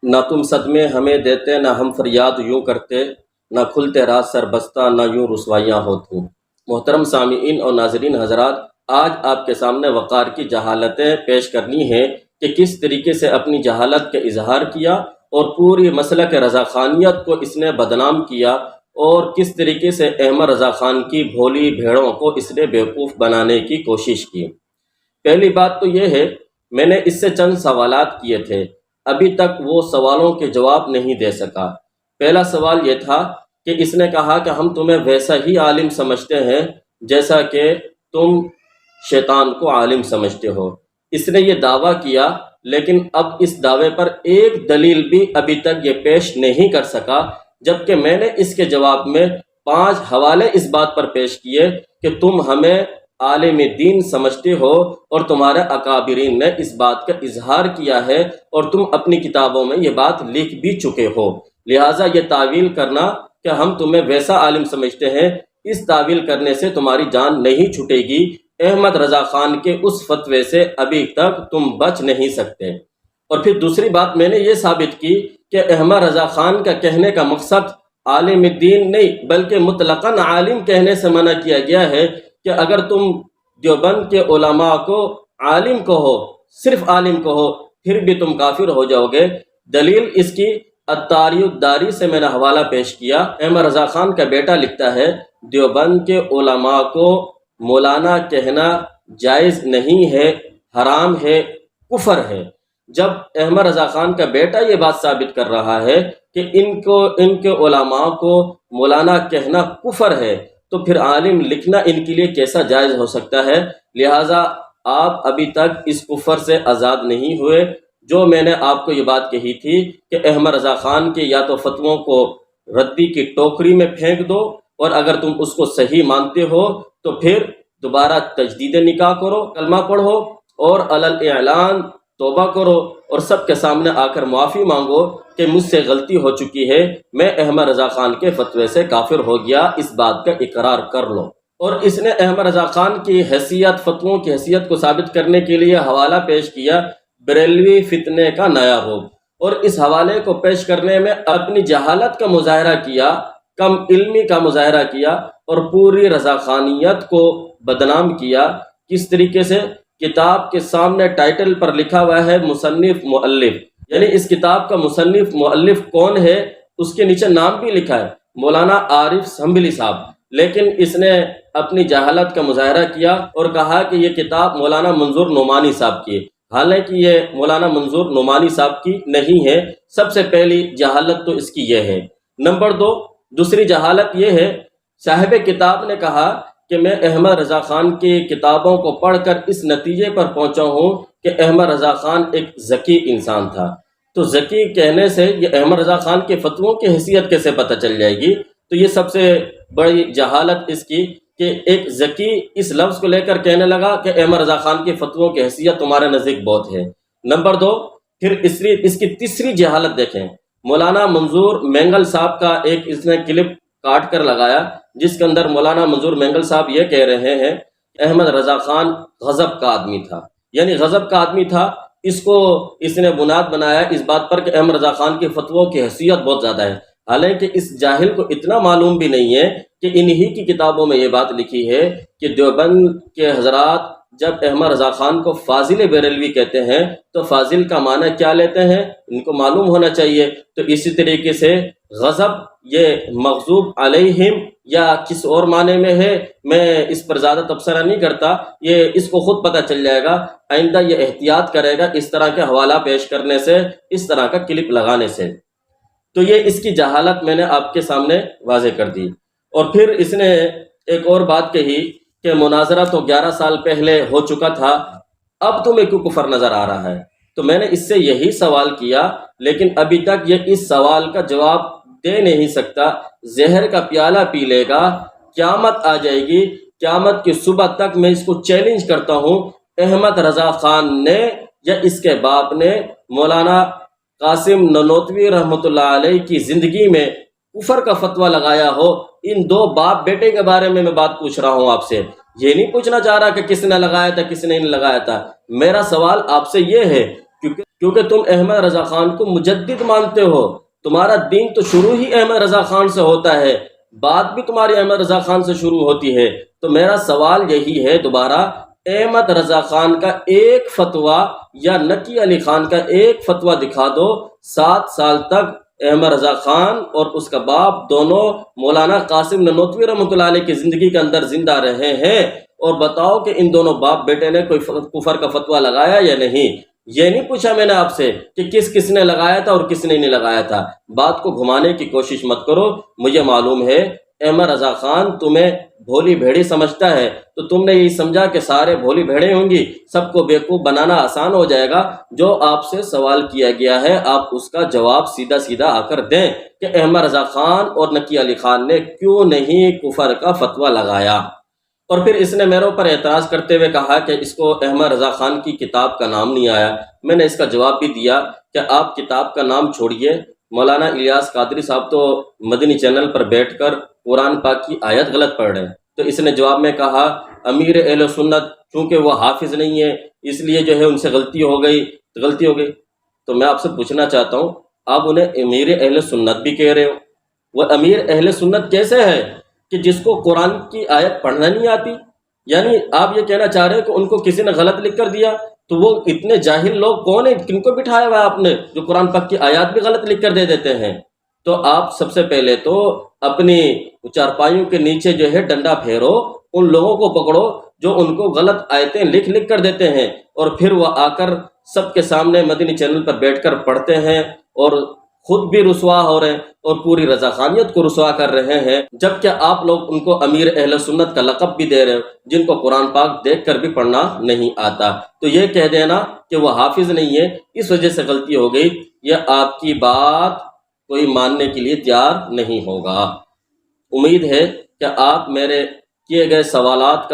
نہ تم صدمے ہمیں دیتے، نہ ہم فریاد یوں کرتے، نہ کھلتے راز سر بستہ، نہ یوں رسوائیاں ہوتیں۔ محترم سامعین اور ناظرین حضرات، آج آپ کے سامنے وقار کی جہالتیں پیش کرنی ہیں کہ کس طریقے سے اپنی جہالت کا اظہار کیا اور پوری مسلک رضاخانیت کو اس نے بدنام کیا، اور کس طریقے سے احمد رضا خان کی بھولی بھیڑوں کو اس نے بیوقوف بنانے کی کوشش کی۔ پہلی بات تو یہ ہے، میں نے اس سے چند سوالات کیے تھے، ابھی تک وہ سوالوں کے جواب نہیں دے سکا۔ پہلا سوال یہ تھا کہ اس نے کہا کہ ہم تمہیں ویسا ہی عالم سمجھتے ہیں جیسا کہ تم شیطان کو عالم سمجھتے ہو۔ اس نے یہ دعویٰ کیا، لیکن اب اس دعوے پر ایک دلیل بھی ابھی تک یہ پیش نہیں کر سکا، جبکہ میں نے اس کے جواب میں 5 حوالے اس بات پر پیش کیے کہ تم ہمیں عالم دین سمجھتے ہو اور تمہارے اکابرین نے اس بات کا اظہار کیا ہے اور تم اپنی کتابوں میں یہ بات لکھ بھی چکے ہو، لہٰذا یہ تعویل کرنا کہ ہم تمہیں ویسا عالم سمجھتے ہیں، اس تعویل کرنے سے تمہاری جان نہیں چھٹے گی۔ احمد رضا خان کے اس فتوے سے ابھی تک تم بچ نہیں سکتے۔ اور پھر دوسری بات میں نے یہ ثابت کی کہ احمد رضا خان کا کہنے کا مقصد عالم دین نہیں بلکہ مطلقاً عالم کہنے سے منع کیا گیا ہے، کہ اگر تم دیوبند کے علماء کو عالم کہو، صرف عالم کہو، پھر بھی تم کافر ہو جاؤ گے۔ دلیل اس کی الطاری الداری سے میں نے حوالہ پیش کیا۔ احمد رضا خان کا بیٹا لکھتا ہے، دیوبند کے علماء کو مولانا کہنا جائز نہیں ہے، حرام ہے، کفر ہے۔ جب احمد رضا خان کا بیٹا یہ بات ثابت کر رہا ہے کہ ان کے علماء کو مولانا کہنا کفر ہے، تو پھر عالم لکھنا ان کے لیے کیسا جائز ہو سکتا ہے؟ لہٰذا آپ ابھی تک اس کفر سے آزاد نہیں ہوئے۔ جو میں نے آپ کو یہ بات کہی تھی کہ احمد رضا خان کے یا تو فتووں کو ردی کی ٹوکری میں پھینک دو، اور اگر تم اس کو صحیح مانتے ہو تو پھر دوبارہ تجدید نکاح کرو، کلمہ پڑھو اور علی اعلان توبہ کرو، اور سب کے سامنے آ کر معافی مانگو کہ مجھ سے غلطی ہو چکی ہے، میں احمد رضا خان کے فتوے سے کافر ہو گیا، اس بات کا اقرار کر لو۔ اور اس نے احمد رضا خان کی حیثیت، فتووں کی حیثیت کو ثابت کرنے کے لیے حوالہ پیش کیا، بریلوی فتنے کا نیا روپ، اور اس حوالے کو پیش کرنے میں اپنی جہالت کا مظاہرہ کیا، کم علمی کا مظاہرہ کیا، اور پوری رضا خانیت کو بدنام کیا۔ کس طریقے سے؟ کتاب کے سامنے ٹائٹل پر لکھا ہوا ہے مصنف مؤلف، یعنی اس کتاب کا مصنف مؤلف کون ہے اس کے نیچے نام بھی لکھا ہے، مولانا عارف سنبھلی صاحب، لیکن اس نے اپنی جہالت کا مظاہرہ کیا اور کہا کہ یہ کتاب مولانا منظور نعمانی صاحب کی، حالانکہ یہ مولانا منظور نعمانی صاحب کی نہیں ہے۔ سب سے پہلی جہالت تو اس کی یہ ہے۔ نمبر 2، دوسری جہالت یہ ہے، صاحب کتاب نے کہا کہ میں احمد رضا خان کی کتابوں کو پڑھ کر اس نتیجے پر پہنچا ہوں کہ احمد رضا خان ایک ذکی انسان تھا۔ تو ذکی کہنے سے یہ احمد رضا خان کے فتووں کی حیثیت کیسے پتہ چل جائے گی؟ تو یہ سب سے بڑی جہالت اس کی کہ ایک ذکی اس لفظ کو لے کر کہنے لگا کہ احمد رضا خان کے فتووں کی حیثیت تمہارے نزدیک بہت ہے۔ نمبر 2، پھر اس کی تیسری جہالت دیکھیں، مولانا منظور مینگل صاحب کا ایک اس نے کلپ کاٹ کر لگایا، جس کے اندر مولانا منظور مینگل صاحب یہ کہہ رہے ہیں احمد رضا خان غضب کا آدمی تھا، یعنی غضب کا آدمی تھا۔ اس کو اس نے بنیاد بنایا اس بات پر کہ احمد رضا خان کے فتووں کی حیثیت بہت زیادہ ہے، حالانکہ اس جاہل کو اتنا معلوم بھی نہیں ہے کہ انہی کی کتابوں میں یہ بات لکھی ہے کہ دیوبند کے حضرات جب احمد رضا خان کو فاضل بریلوی کہتے ہیں تو فاضل کا معنی کیا لیتے ہیں ان کو معلوم ہونا چاہیے۔ تو اسی طریقے سے غضب یہ مغضوب علیہم یا کس اور معنی میں ہے، میں اس پر زیادہ تبصرہ نہیں کرتا، یہ اس کو خود پتہ چل جائے گا، آئندہ یہ احتیاط کرے گا اس طرح کے حوالہ پیش کرنے سے، اس طرح کا کلپ لگانے سے۔ تو یہ اس کی جہالت میں نے آپ کے سامنے واضح کر دی۔ اور پھر اس نے ایک اور بات کہی کہ مناظرہ تو 11 سال پہلے ہو چکا تھا، اب تمہیں کیوں کفر نظر آ رہا ہے؟ تو میں نے اس سے یہی سوال کیا، لیکن ابھی تک یہ اس سوال کا جواب دے نہیں سکتا۔ زہر کا پیالہ پی لے گا، قیامت آ جائے گی، قیامت کی صبح تک میں اس کو چیلنج کرتا ہوں، احمد رضا خان نے یا اس کے باپ نے مولانا قاسم ننوتوی رحمۃ اللہ علیہ کی زندگی میں کفر کا فتویٰ لگایا ہو۔ ان 2 باپ بیٹے کے بارے میں بات پوچھ رہا ہوں آپ سے، یہ نہیں پوچھنا چاہ رہا کہ کس نے لگایا تھا کس نے نہیں لگایا تھا۔ میرا سوال آپ سے یہ ہے، کیونکہ کیونکہ تم احمد رضا خان کو مجدد مانتے ہو، تمہارا دین تو شروع ہی احمد رضا خان سے ہوتا ہے، بات بھی تمہاری احمد رضا خان سے شروع ہوتی ہے۔ تو میرا سوال یہی ہے دوبارہ، احمد رضا خان کا ایک فتویٰ یا نقی علی خان کا ایک فتویٰ دکھا دو، 7 سال تک احمد رضا خان اور اس کا باپ دونوں مولانا قاسم نانوتوی رحمۃ اللہ علیہ کی زندگی کے اندر زندہ رہے ہیں، اور بتاؤ کہ ان دونوں باپ بیٹے نے کوئی کفر کا فتویٰ لگایا یا نہیں۔ یہ نہیں پوچھا میں نے آپ سے کہ کس نے لگایا تھا اور کس نے نہیں لگایا تھا، بات کو گھمانے کی کوشش مت کرو۔ مجھے معلوم ہے احمد رضا خان تمہیں بھولی بھیڑی سمجھتا ہے، تو تم نے یہی سمجھا کہ سارے بھولی بھیڑے ہوں گی، سب کو بیوقوف بنانا آسان ہو جائے گا۔ جو آپ سے سوال کیا گیا ہے آپ اس کا جواب سیدھا سیدھا آ کر دیں کہ احمد رضا خان اور نقی علی خان نے کیوں نہیں کفر کا فتویٰ لگایا۔ اور پھر اس نے میرے اوپر اعتراض کرتے ہوئے کہا کہ اس کو احمد رضا خان کی کتاب کا نام نہیں آیا۔ میں نے اس کا جواب بھی دیا کہ آپ کتاب کا نام چھوڑیے، مولانا الیاس قادری صاحب تو مدنی چینل پر بیٹھ کر قرآن پاک کی آیت غلط پڑھ رہے ہیں۔ تو اس نے جواب میں کہا امیر اہل سنت چونکہ وہ حافظ نہیں ہے اس لیے جو ہے ان سے غلطی ہو گئی۔ تو میں آپ سے پوچھنا چاہتا ہوں، آپ انہیں امیر اہل سنت بھی کہہ رہے ہو، وہ امیر اہل سنت کیسے ہے کہ جس کو قرآن کی آیت پڑھنا نہیں آتی؟ یعنی آپ یہ کہنا چاہ رہے ہیں کہ ان کو کسی نے غلط لکھ کر دیا؟ تو وہ اتنے جاہل لوگ کون ہیں، کن کو بٹھایا ہوا ہے آپ نے جو قرآن پاک کی آیات بھی غلط لکھ کر دے دیتے ہیں؟ تو آپ سب سے پہلے تو اپنی چارپائیوں کے نیچے جو ہے ڈنڈا پھیرو، ان لوگوں کو پکڑو جو ان کو غلط آیتیں لکھ کر دیتے ہیں، اور پھر وہ آ کر سب کے سامنے مدنی چینل پر بیٹھ کر پڑھتے ہیں اور خود بھی رسوا ہو رہے ہیں اور پوری رضا خانیت کو رسوا کر رہے ہیں، جبکہ آپ لوگ ان کو امیر اہل سنت کا لقب بھی دے رہے ہو جن کو قرآن پاک دیکھ کر بھی پڑھنا نہیں آتا۔ تو یہ کہہ دینا کہ وہ حافظ نہیں ہے اس وجہ سے غلطی ہو گئی، یہ آپ کی بات کوئی ماننے کے لیے تیار نہیں ہوگا۔ امید ہے کہ آپ میرے کیے گئے سوالات کا